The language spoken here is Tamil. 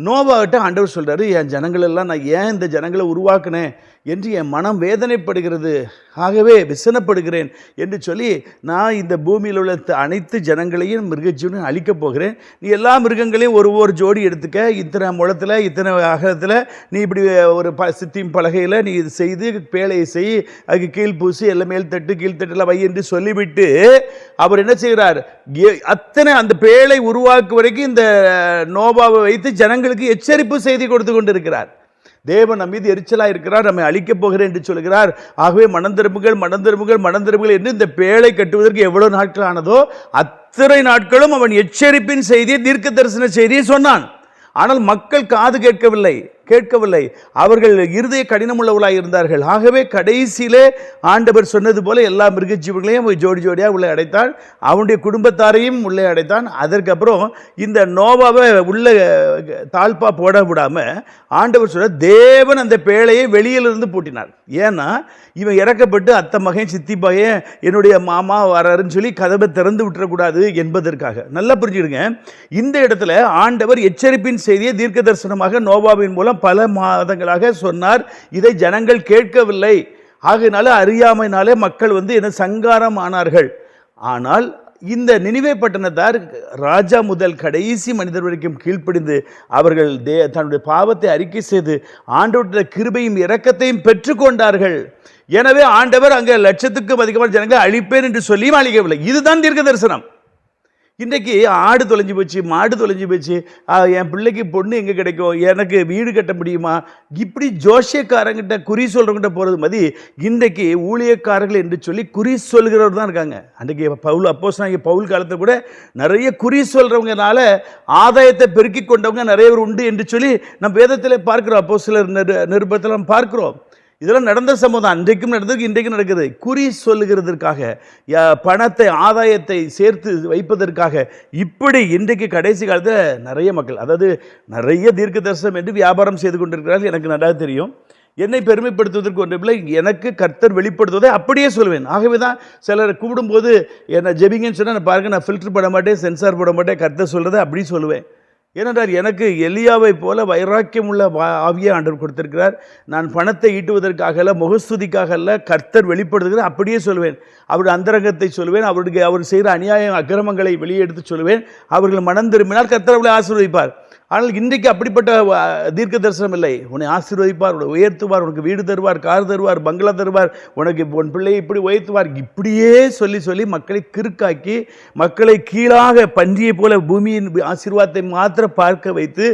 நோவாகிட்ட ஆண்டவர் சொல்றாரு, என் ஜனங்கள் எல்லாம் நான் ஏன் இந்த ஜனங்களை உருவாக்குனேன் என்று என் மனம் வேதனைப்படுகிறது, ஆகவே விசனப்படுகிறேன் என்று சொல்லி, நான் இந்த பூமியில் உள்ள அனைத்து ஜனங்களையும் மிருகஜீவனையும் அழிக்கப் போகிறேன். நீ எல்லா மிருகங்களையும் ஒரு ஜோடி எடுத்துக்க, இத்தனை முழத்தில் இத்தனை அகலத்தில் நீ இப்படி ஒரு சித்தியும் பலகையில் நீ இது செய்து பேழையை செய், அதுக்கு கீழ் பூசி எல்லாம் மேல் தட்டு கீழ்த்தட்டெல்லாம் வை என்று சொல்லிவிட்டு அவர் என்ன செய்கிறார், அத்தனை அந்த பேழை உருவாக்கு வரைக்கும் இந்த நோவாவை வைத்து ஜனங்களுக்கு எச்சரிப்பு செய்தி கொடுத்து கொண்டிருக்கிறார். தேவன் நம் மீது எரிச்சலாக இருக்கிறார், நம்மை அழிக்கப் போகிறேன் என்று சொல்கிறார். ஆகவே மனந்திரும்புகள் என்று இந்த பேழை கட்டுவதற்கு எவ்வளவு நாட்கள் ஆனதோ அத்தனை நாட்களும் அவன் எச்சரிப்பின் செய்தியை, தீர்க்க தரிசன செய்தியை சொன்னான். ஆனால் மக்கள் காது கேட்கவில்லை. அவர்கள் இருதய கடினமுள்ளவர்களாக இருந்தார்கள். ஆகவே கடைசியிலே ஆண்டவர் சொன்னது போல எல்லா மிருகஜீவங்களையும் ஜோடி ஜோடியாக உள்ளே அடைத்தான், அவனுடைய குடும்பத்தாரையும் உள்ளே அடைத்தான். அதற்கப்புறம் இந்த நோவாவை உள்ள தாழ்பா போட விடாமல் ஆண்டவர் சொல்ல, தேவன் அந்த பேழையை வெளியிலிருந்து பூட்டினார். ஏன்னா இவன் இறக்கப்பட்டு அத்தை மகன் சித்தி பையன் என்னுடைய மாமா வராருன்னு சொல்லி கதவை திறந்து விட்டுறக்கூடாது என்பதற்காக. நல்லா புரிஞ்சுடுங்க, இந்த இடத்துல ஆண்டவர் எச்சரிப்பின் செய்தியை தீர்க்க தரிசனமாக நோவாவின் மூலம் பல மாதங்களாக சொன்னார். இதை ஜனங்கள் கேட்கவில்லை. ஆகையினால அறியாமையினாலே மக்கள் என்ன சங்காரம் ஆனார்கள். ஆனால் இந்த நினிவே பட்டணத்தார் ராஜா முதல் கடைசி மனிதர் வரைக்கும் கீழ்ப்படிந்து அவர்கள் தன்னுடைய பாவத்தை அறிக்கை செய்து ஆண்டவருடைய கிருபையும் இரக்கத்தையும் பெற்றுக்கொண்டார்கள். எனவே ஆண்டவர் அங்கே லட்சத்துக்கும் அதிகமான ஜனங்களை அழிப்பேன் என்று சொல்லியும் அழிக்கவில்லை. இதுதான் தீர்க்க தரிசனம். இன்றைக்கு ஆடு தொலைஞ்சு போச்சு, மாடு தொலைஞ்சு போச்சு, என் பிள்ளைக்கு பொண்ணு எங்கே கிடைக்கும், எனக்கு வீடு கட்ட முடியுமா, இப்படி ஜோசியக்காரங்கிட்ட குறி சொல்கிறவங்கிட்ட போகிறது மதி இன்றைக்கு ஊழியக்காரர்கள் என்று சொல்லி குறி சொல்கிறவர் தான் இருக்காங்க. அன்றைக்கி பவுல் காலத்தில் கூட நிறைய குறி சொல்கிறவங்கனால ஆதாயத்தை பெருக்கி கொண்டவங்க நிறைய பேர் உண்டு என்று சொல்லி நம்ம வேதத்தில் பார்க்குறோம். அப்போஸ்தலர் நிருபத்தில் நம்ம பார்க்குறோம். இதெல்லாம் நடந்த சம்பவம், அன்றைக்கும் நடந்தது, இன்றைக்கும் நடக்குது. குறி சொல்லுகிறதற்காக, பணத்தை ஆதாயத்தை சேர்த்து வைப்பதற்காக, இப்படி இன்றைக்கு கடைசி காலத்தில் நிறைய மக்கள், அதாவது நிறைய தீர்க்க தரிசனம் என்று வியாபாரம் செய்து கொண்டிருக்கிறார்கள். எனக்கு நல்லா தெரியும். என்னை பெருமைப்படுத்துவதற்கு ஒன்றுமில்லை, எனக்கு கர்த்தர் வெளிப்படுத்துவதை அப்படியே சொல்வேன். ஆகவே தான் சிலர் கூப்பிடும்போது என்னை ஜெபிங்கன்னு சொன்னால் நான் பாருங்கள், நான் ஃபில்டர் போட மாட்டேன், சென்சார் போட மாட்டேன், கர்த்தர் சொல்கிறத அப்படி சொல்லுவேன். ஏனென்றால் எனக்கு எலியாவை போல வைராக்கியம் உள்ள ஆவியை ஆண்டவர் கொடுத்திருக்கிறார். நான் பணத்தை ஈட்டுவதற்காக அல்ல, முகஸ்துதிக்காக அல்ல, கர்த்தர் வெளிப்படுத்துகிற அப்படியே சொல்வேன். அவருடைய அந்தரங்கத்தை சொல்வேன். அவர் செய்கிற அநியாய அக்கிரமங்களை வெளியே எடுத்து சொல்வேன். அவர்கள் மனம் திரும்பினால் கர்த்தர் அவர்களை ஆசீர்வதிப்பார். ஆனால் இன்றைக்கு அப்படிப்பட்ட தீர்க்க தரிசனம் இல்லை. உன்னை ஆசீர்வதிப்பார், உன்னை உயர்த்துவார், உனக்கு வீடு தருவார், கார் தருவார், பங்களா தருவார், உனக்கு உன் பிள்ளையை இப்படி உயர்த்துவார், இப்படியே சொல்லி மக்களை கிறுக்காக்கி, மக்களை கீழாக பன்றியை போல பூமியின் ஆசீர்வாதத்தை மாத்திர பார்க்க வைத்து